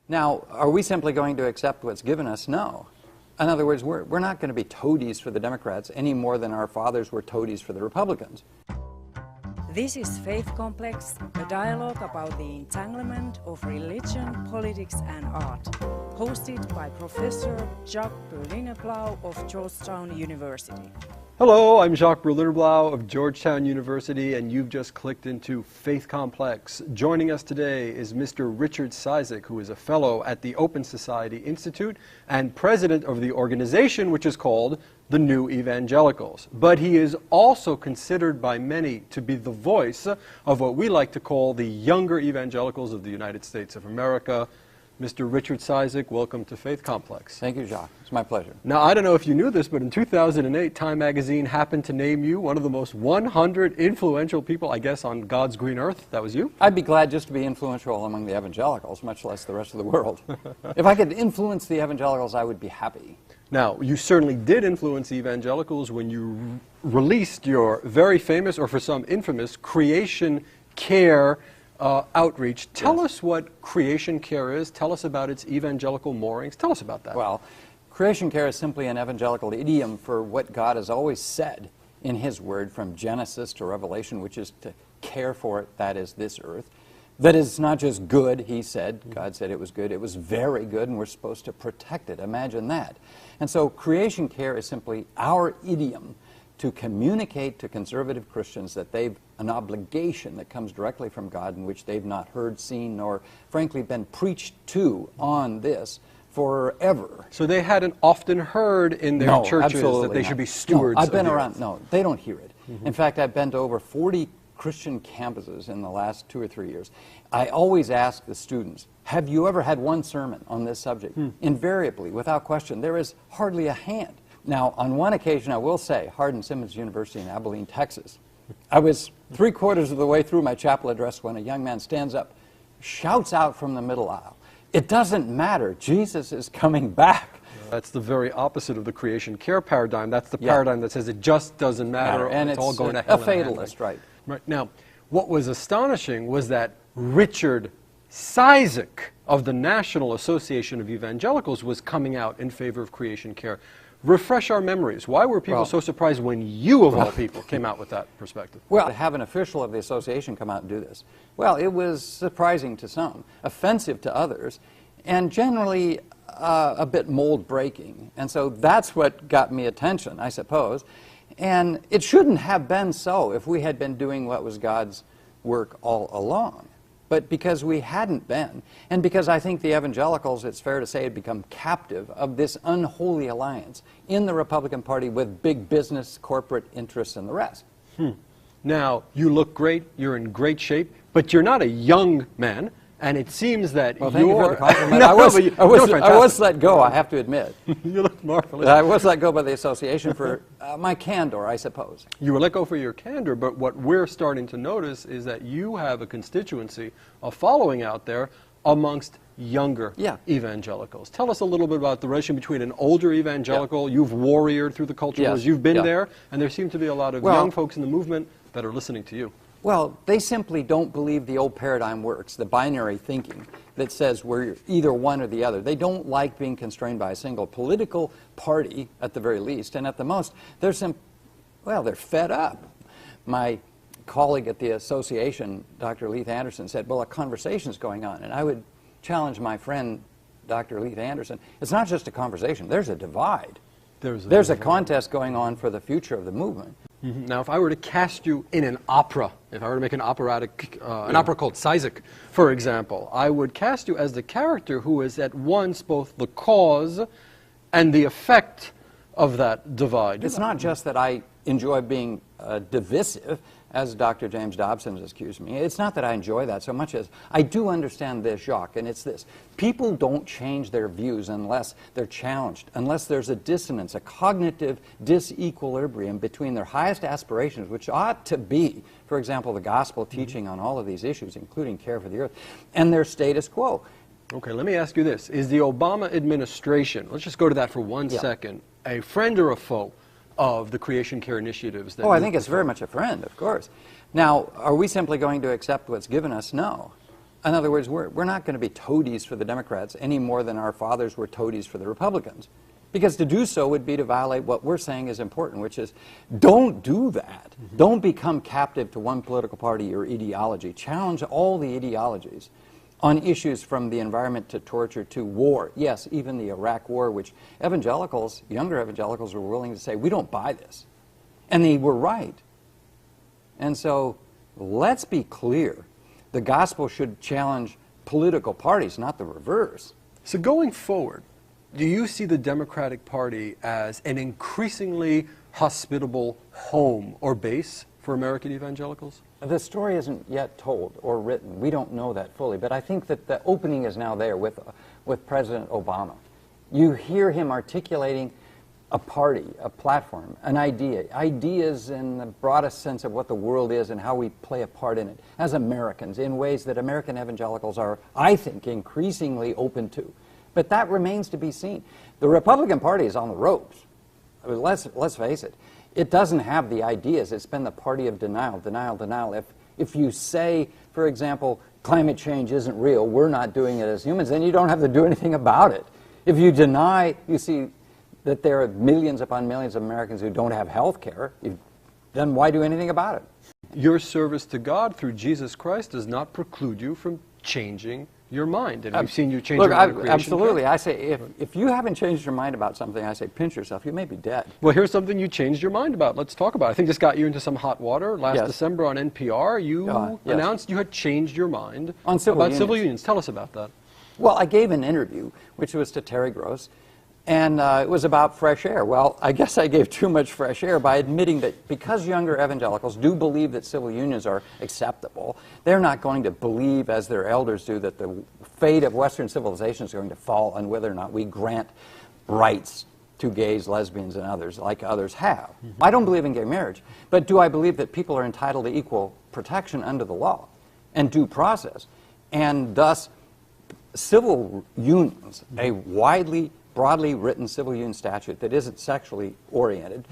Now, are we simply going to accept what's given us? No. In other words, we're not going to be toadies for the Democrats any more than our fathers were toadies for the Republicans. This is Faith Complex, a dialogue about the entanglement of religion, politics and art, hosted by Professor Jacques Berliner-Blau of Georgetown University. Hello, I'm Jacques Berliner-Blau of Georgetown University, and you've just clicked into Faith Complex. Joining us today is Mr. Richard Cizik, who is a fellow at the Open Society Institute and president of the organization which is called the New Evangelicals. But he is also considered by many to be the voice of what we like to call the younger evangelicals of the United States of America. Mr. Richard Cizik, welcome to Faith Complex. Thank you, Jacques. It's my pleasure. Now, I don't know if you knew this, but in 2008, Time magazine happened to name you one of the most 100 influential people, I guess, on God's green earth. That was you? I'd be glad just to be influential among the evangelicals, much less the rest of the world. If I could influence the evangelicals, I would be happy. Now, you certainly did influence the evangelicals when you released your very famous, or for some infamous, Creation Care outreach. Tell us what Creation Care is. Tell us about its evangelical moorings. Tell us about that. Well, Creation Care is simply an evangelical idiom for what God has always said in His Word from Genesis to Revelation, which is to care for it, that is, this earth. That is not just good, He said. God said it was good. It was very good, and we're supposed to protect it. Imagine that. And so Creation Care is simply our idiom to communicate to conservative Christians that they've an obligation that comes directly from God in which they've not heard, seen, nor frankly been preached to on this forever. So they hadn't often heard in their churches that they should be stewards I've been of the around. earth. No, they don't hear it. In fact, I've been to over 40 Christian campuses in the last 2 or 3 years. I always ask the students, have you ever had one sermon on this subject? Invariably, without question, there is hardly a hand. Now, on one occasion, I will say, Hardin-Simmons University in Abilene, Texas, I was 3/4 of the way through my chapel address when a young man stands up, shouts out from the middle aisle, "It doesn't matter, Jesus is coming back." That's the very opposite of the Creation Care paradigm. That's the paradigm that says it just doesn't matter, and it's all going to a hell. fatalist, right? Right. Now, what was astonishing was that Richard Cizik of the National Association of Evangelicals was coming out in favor of Creation Care. Refresh our memories. Why were people so surprised when you, of all people, came out with that perspective? Well, to have an official of the association come out and do this, well, it was surprising to some, offensive to others, and generally a bit mold-breaking. And so that's what got me attention, I suppose. And it shouldn't have been so if we had been doing what was God's work all along. But because we hadn't been, and because I think the evangelicals, it's fair to say, had become captive of this unholy alliance in the Republican Party with big business, corporate interests, and the rest. Now, you look great, you're in great shape, but you're not a young man, and it seems that Well, thank you for the compliment. No, I was let go, I have to admit. You look marvelous. I was let go by the association for my candor, I suppose. You were let go for your candor, but what we're starting to notice is that you have a constituency, a following out there amongst younger evangelicals. Tell us a little bit about the relation between an older evangelical, you've warriored through the culture wars, you've been there, and there seem to be a lot of young folks in the movement that are listening to you. Well, they simply don't believe the old paradigm works, the binary thinking that says we're either one or the other. They don't like being constrained by a single political party, at the very least, and at the most, they're fed up. My colleague at the association, Dr. Leith Anderson, said, well, a conversation's going on, and I would challenge my friend, Dr. Leith Anderson, it's not just a conversation, there's a divide. There's a contest going on for the future of the movement. Now, if I were to cast you in an opera, if I were to make an operatic, an opera called Cizik, for example, I would cast you as the character who is at once both the cause and the effect of that divide. It's not just that I enjoy being divisive, as Dr. James Dobson has accused me. It's not that I enjoy that so much as I do understand this, Jacques, and it's this. People don't change their views unless they're challenged, unless there's a dissonance, a cognitive disequilibrium between their highest aspirations, which ought to be, for example, the gospel teaching on all of these issues, including care for the earth, and their status quo. Okay, let me ask you this. Is the Obama administration, let's just go to that for one second, a friend or a foe of the Creation Care initiatives? I think it's very much a friend, of course. Now, are we simply going to accept what's given us? No. In other words, we're not going to be toadies for the Democrats any more than our fathers were toadies for the Republicans. Because to do so would be to violate what we're saying is important, which is don't do that. Mm-hmm. Don't become captive to one political party or ideology. Challenge all the ideologies on issues from the environment to torture to war. Yes, even the Iraq War, which evangelicals, younger evangelicals, were willing to say, we don't buy this. And they were right. And so let's be clear. The gospel should challenge political parties, not the reverse. So going forward, do you see the Democratic Party as an increasingly hospitable home or base for American evangelicals? The story isn't yet told or written. We don't know that fully. But I think that the opening is now there with President Obama. You hear him articulating a party, a platform, an idea, ideas in the broadest sense of what the world is and how we play a part in it as Americans in ways that American evangelicals are, I think, increasingly open to. But that remains to be seen. The Republican Party is on the ropes. I mean, let's face it. It doesn't have the ideas. It's been the party of denial, denial, denial. If you say, for example, climate change isn't real, we're not doing it as humans, then you don't have to do anything about it. If you deny, you see that there are millions upon millions of Americans who don't have health care, then why do anything about it? Your service to God through Jesus Christ does not preclude you from changing your mind. And we've seen you change your mind in creation. Absolutely. Care. I say, if you haven't changed your mind about something, I say, pinch yourself. You may be dead. Well, here's something you changed your mind about. Let's talk about it. I think this got you into some hot water. Last December on NPR, you announced you had changed your mind on civil unions. Tell us about that. Well, I gave an interview, which was to Terry Gross, and it was about fresh air. Well, I guess I gave too much fresh air by admitting that because younger evangelicals do believe that civil unions are acceptable, they're not going to believe, as their elders do, that the fate of Western civilization is going to fall on whether or not we grant rights to gays, lesbians, and others, like others have. Mm-hmm. I don't believe in gay marriage, but do I believe that people are entitled to equal protection under the law and due process, and thus civil unions, a broadly written civil union statute that isn't sexually oriented,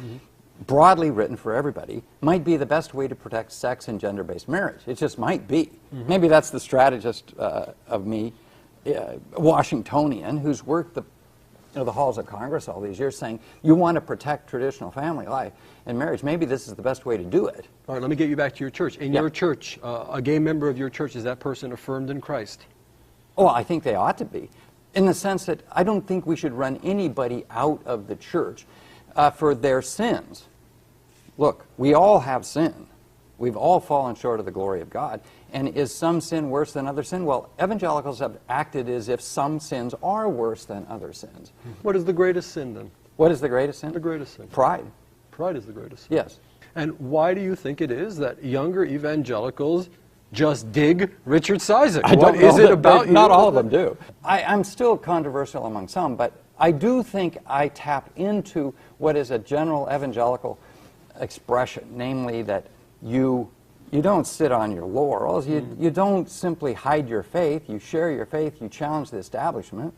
broadly written for everybody, might be the best way to protect sex and gender-based marriage. It just might be. Maybe that's the strategist of me, Washingtonian, who's worked the halls of Congress all these years saying, you want to protect traditional family life and marriage. Maybe this is the best way to do it. All right, let me get you back to your church. In your church, a gay member of your church, is that person affirmed in Christ? Oh, I think they ought to be. In the sense that I don't think we should run anybody out of the church for their sins. Look, we all have sin. We've all fallen short of the glory of God. And is some sin worse than other sin? Well, evangelicals have acted as if some sins are worse than other sins. What is the greatest sin, then? What is the greatest sin? The greatest sin. Pride. Pride is the greatest sin. Yes. And why do you think it is that younger evangelicals just dig Richard Cizik? What is it about you? Not all of them do. I'm still controversial among some, but I do think I tap into what is a general evangelical expression, namely that you don't sit on your laurels, you don't simply hide your faith, you share your faith, you challenge the establishment.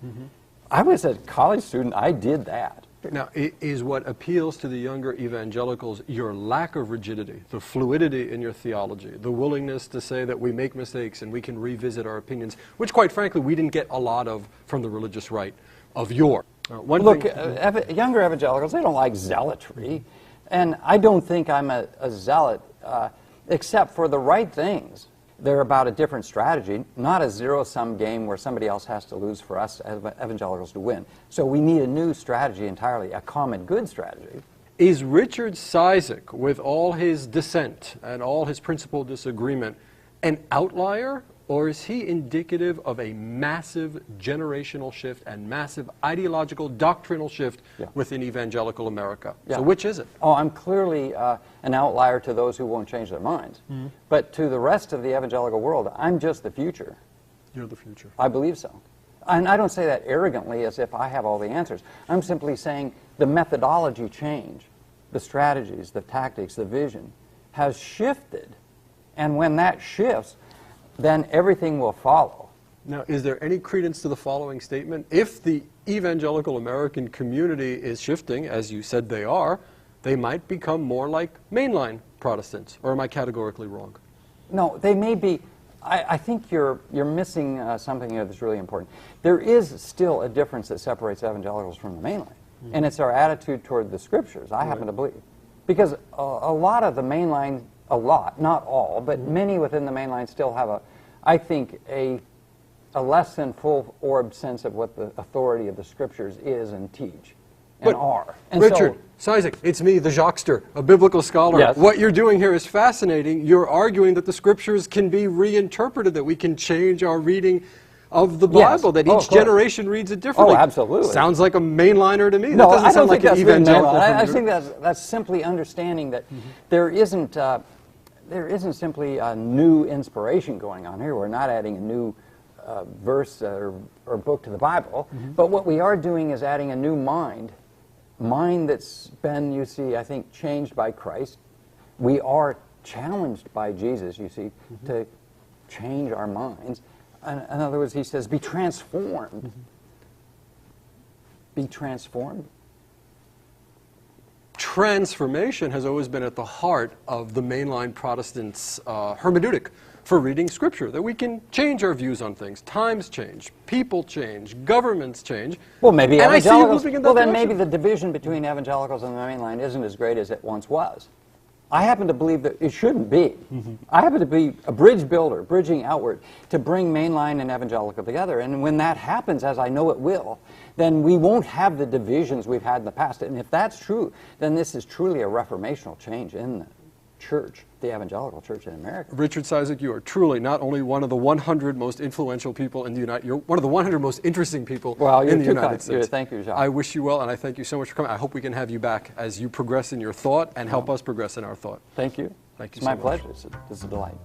I was a college student, I did that. Now, is what appeals to the younger evangelicals your lack of rigidity, the fluidity in your theology, the willingness to say that we make mistakes and we can revisit our opinions, which, quite frankly, we didn't get a lot of from the religious right of yore? Younger evangelicals, they don't like zealotry, and I don't think I'm a zealot, except for the right things. They're about a different strategy, not a zero-sum game where somebody else has to lose for us evangelicals to win. So we need a new strategy entirely, a common good strategy. Is Richard Cizik, with all his dissent and all his principled disagreement, an outlier, or is he indicative of a massive generational shift and massive ideological, doctrinal shift within evangelical America? So which is it? Oh, I'm clearly an outlier to those who won't change their minds. But to the rest of the evangelical world, I'm just the future. You're the future. I believe so. And I don't say that arrogantly as if I have all the answers. I'm simply saying the methodology change, the strategies, the tactics, the vision has shifted. And when that shifts, then everything will follow. Now, is there any credence to the following statement? If the evangelical American community is shifting, as you said they are, they might become more like mainline Protestants, or am I categorically wrong? No, they may be I think you're missing something here that's really important. There is still a difference that separates evangelicals from the mainline, and it's our attitude toward the Scriptures, I happen to believe. Because a lot of the mainline, not all, but many within the mainline still have I think, a less than full-orbed sense of what the authority of the Scriptures is and teach and are. And Richard, Cizik, it's me, the Jockster, a biblical scholar. Yes. What you're doing here is fascinating. You're arguing that the Scriptures can be reinterpreted, that we can change our reading of the Bible, that each generation reads it differently. Oh, absolutely. Sounds like a mainliner to me. No, that doesn't sound like an evangelical. I think that's simply understanding that there isn't simply a new inspiration going on here. We're not adding a new verse or book to the Bible, but what we are doing is adding a new mind that's been, you see, I think, changed by Christ. We are challenged by Jesus, you see, to change our minds. In other words, he says, be transformed. Be transformed. Transformation has always been at the heart of the mainline Protestants' hermeneutic for reading Scripture, that we can change our views on things. Times change, people change, governments change. Well, maybe and evangelicals, I see you moving in that then direction. maybe the division between evangelicals and the mainline isn't as great as it once was. I happen to believe that it shouldn't be. I happen to be a bridge builder, bridging outward, to bring mainline and evangelical together. And when that happens, as I know it will, then we won't have the divisions we've had in the past. And if that's true, then this is truly a reformational change in the church, the evangelical church in America. Richard Cizik, you are truly not only one of the 100 most influential people in the you're one of the 100 most interesting people in the United States. Thank you, Jacques. I wish you well, and I thank you so much for coming. I hope we can have you back as you progress in your thought and help us progress in our thought. Thank you. Thank you It's so my much. pleasure. It's a delight.